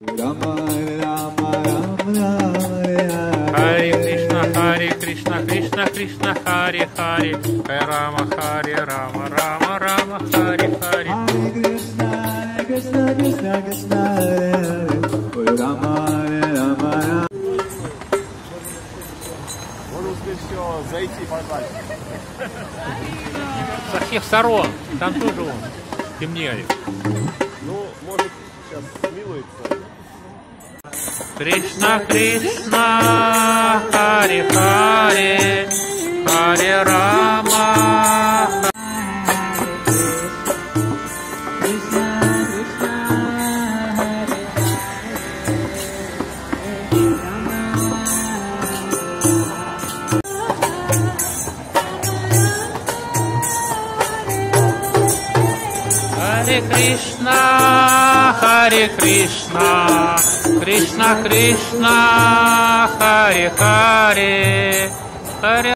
Rama Rama Rama Hare Krishna Krishna Krishna Hare Hare Rama Hare Rama Rama Rama Hare Hare Hare Krishna Krishna Krishna Krishna Hare Hare Rama Rama Rama. Можно успеть все зайти и погнать. Со всех сторон, там тоже он темнеет. Ну, может, сейчас смилуется. Кришна Кришна Харе Харе Харе Рама Харе Кришна Кришна Кришна Харе Харе Харе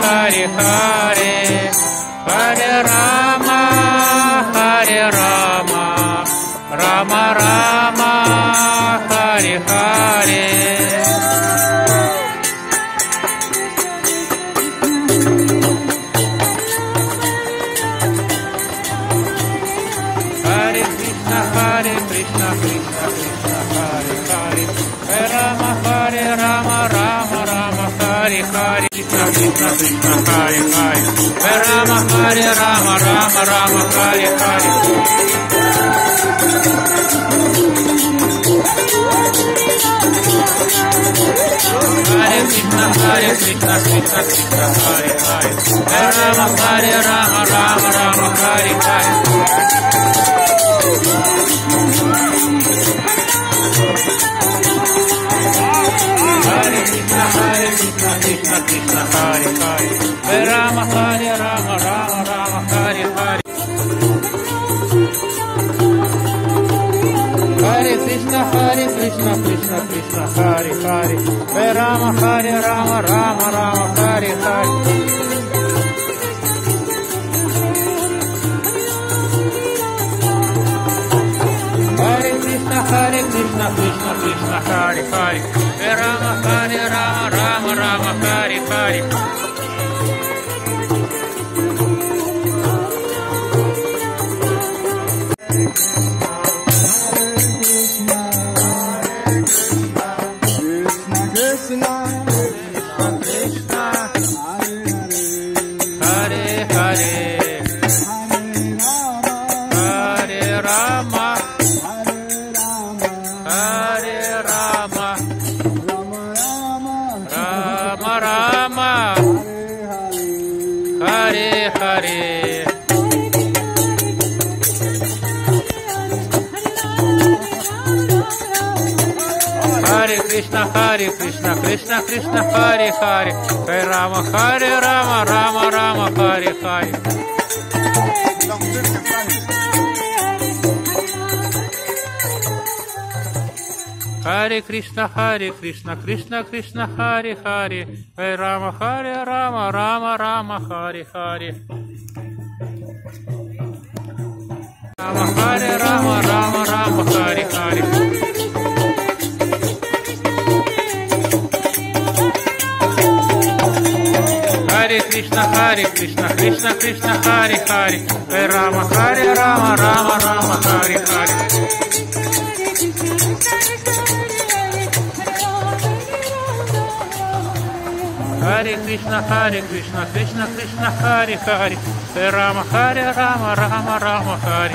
Харе Харе Харе Рама Рама Рама Харе Харе Hare Krishna Krishna Krishna Hare Hare Rama Hare Rama Rama Rama Hare Hare Krishna Krishna Krishna Hare Hare Rama Hare Rama Rama Rama Hare Hare Hare Krishna Krishna Krishna Hare Hare Rama Hare Rama Rama Rama Hare Hare Hare Krishna Krishna Krishna Hare Hare Rama Hare Rama Rama Rama Hare Hare Hare Krishna Krishna Krishna Hare Hare Rama Hare Rama Rama Rama Hare Hare Hare Krishna Krishna Krishna Hare Hare Rama Hare Rama Rama Rama Hare Hare Krishna Krishna Hare Hare Hare Hare Rama Hare Rama Rama Rama Rama Hare Hare Hare Krishna Krishna Krishna Hare Hare Rama Hare Rama Rama Rama Hare Hare Hare Krishna Krishna Krishna Hare Hare Rama Hare Rama Rama Rama Hare Hare Rama Hare Rama Rama Rama Hare Hare Hare Krishna Krishna Krishna Hare Hare Rama Hare Rama Rama Rama Hare Hare Hare Krishna Krishna Krishna Hare Hare Rama Hare Rama Rama Rama Hare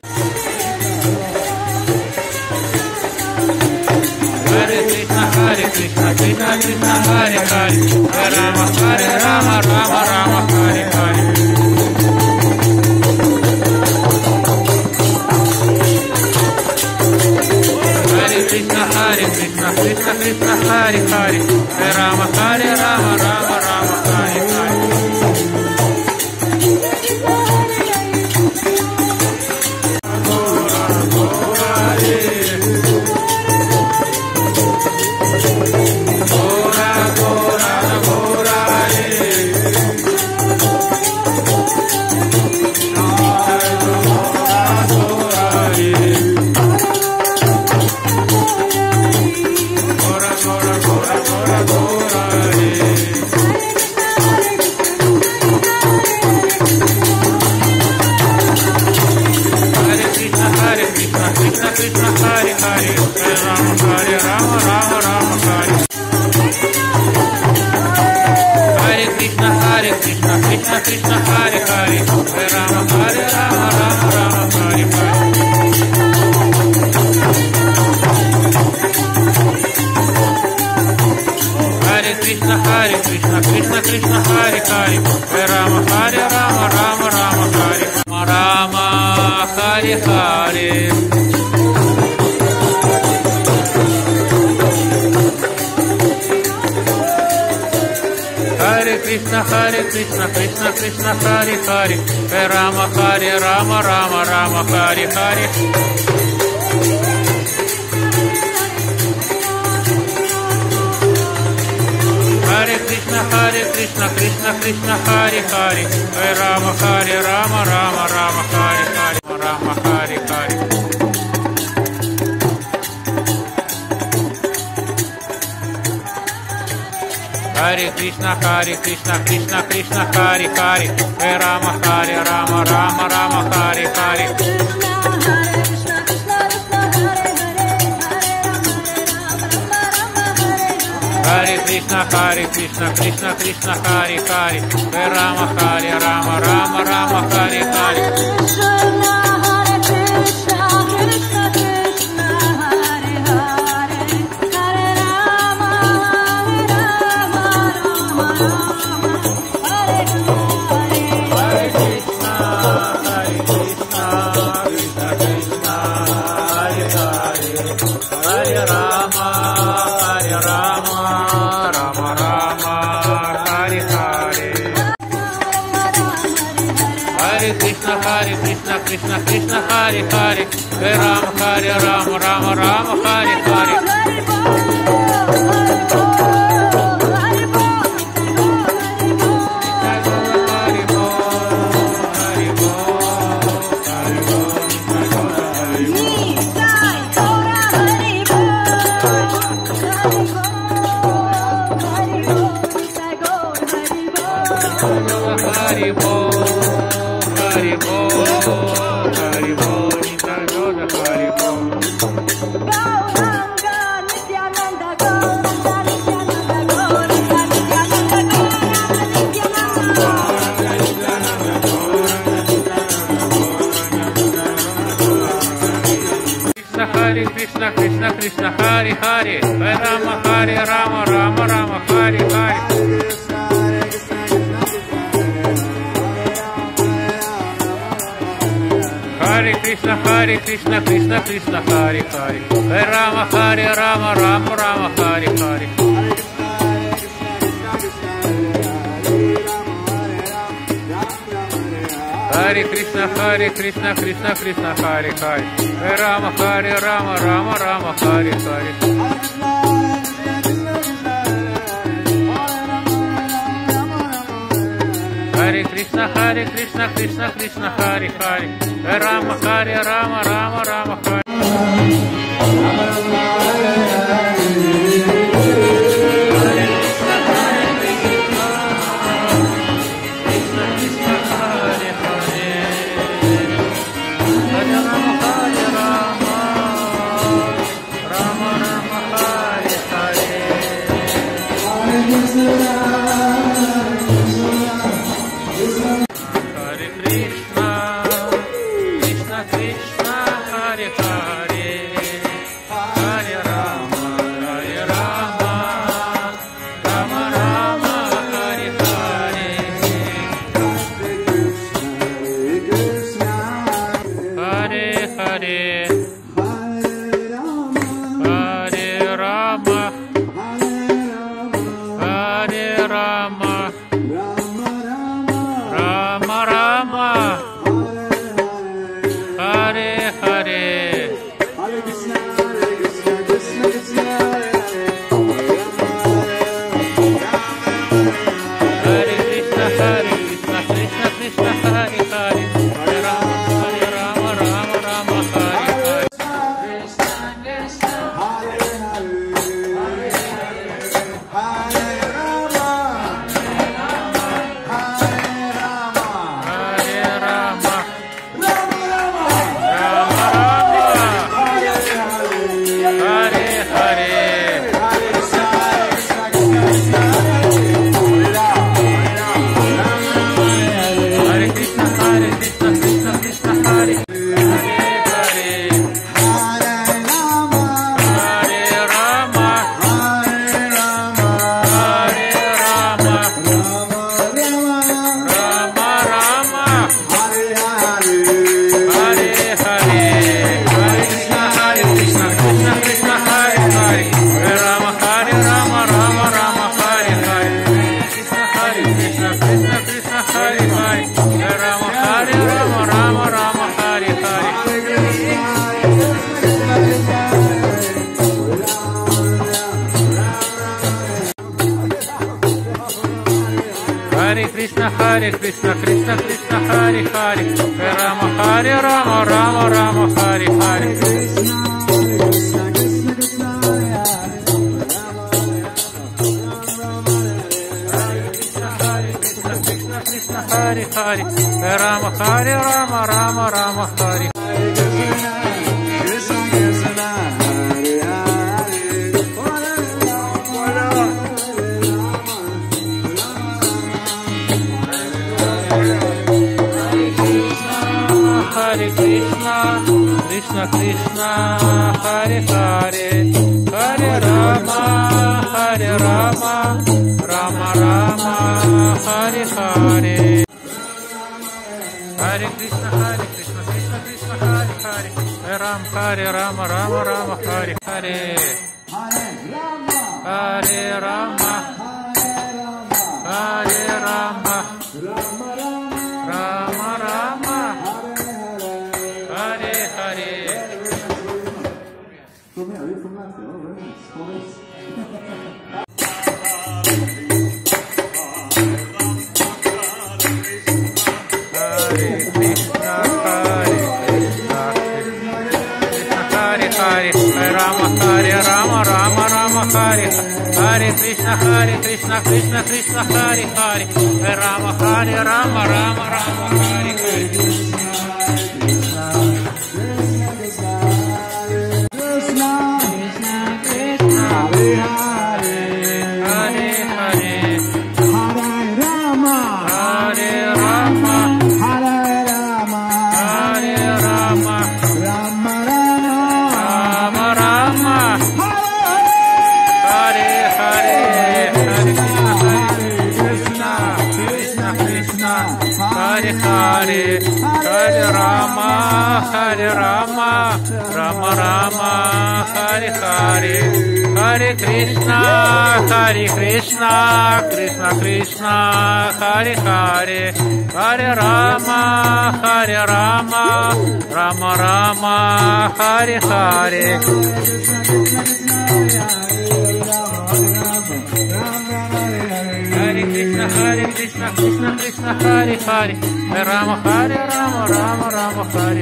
Hare Krishna Krishna Krishna Hare Hare Rama Hare Rama Rama Rama Hare Hare Hare Krishna Krishna Krishna Hare Hare Rama Hare Rama Rama Rama Hare Hare Hare Hare, Hare Rama, Rama Rama, Hare Hare Krishna, Krishna Krishna, Hare Hare, Hare Rama, Rama Rama, Hare Hare. Hare Krishna, Krishna Krishna, Hare Hare, Hare Rama, Rama Rama, Hare Rama, Hare Hare. Hare Krishna, Krishna Krishna, Hare Hare, Hare Rama, Rama Rama, Hare Hare. Hare Krishna, Krishna Krishna, Hare Hare, Hare Rama, Rama Rama, Hare Hare, Rama, Hare Hare. Hare Krishna, Krishna Krishna, Hare Hare, Hare Rama, Rama Rama, Hare Hare. Hare Krishna, Krishna, Hare Hare, Hare Rama, Rama Rama, Hare Hare. Krishna Krishna, Hare Hare, Hare Rama, Rama Rama, Hare Hare. Hare Krishna, Krishna Hare Hare, Hare Rama, Rama Rama, Hare Hare. Hare Krishna, Krishna Hare Hare, Hare Rama, Rama Rama, Hare Hare. Hare Krishna, Krishna Hare Hare, Hare Rama, Rama Rama, Hare Hare. Hare Krishna, Krishna Hare Hare, Hare Rama, Rama Rama, Hare Hare Krishna, Hare Krishna, Krishna Krishna, Hare Hare, Hare Rama, Hare Rama, Rama Rama, Hare Hare. Hare Hare, Hare Rama, Hare Rama, Rama Rama, Hare Hare. Hare Krishna, Krishna Krishna, Hare Hare, Hare Rama, Hare Rama, Rama Rama, Hare Hare. Hare Krishna, Krishna Krishna, Hare Hare, Hare Rama, Hare Rama, Rama Rama, Hare Hare. Hare Rama, Hare Rama, Rama Rama, Hare Hare. Hare Krishna, Hare Rama, Hare Rama, Rama Rama, Hare Hare. Krishna, Krishna Krishna, Hare Hare, Hare Rama, Hare Rama, Rama Rama, Hare Hare. Hare Hare Rama, Hare Rama, Rama Rama, Hare Hare. Hare Krishna, Krishna Krishna, Hare Hare. Hare Rama, Rama Rama, Hare Hare. Hare Krishna, Krishna Krishna, Hare Hare, Hare Rama, Rama Rama, Hare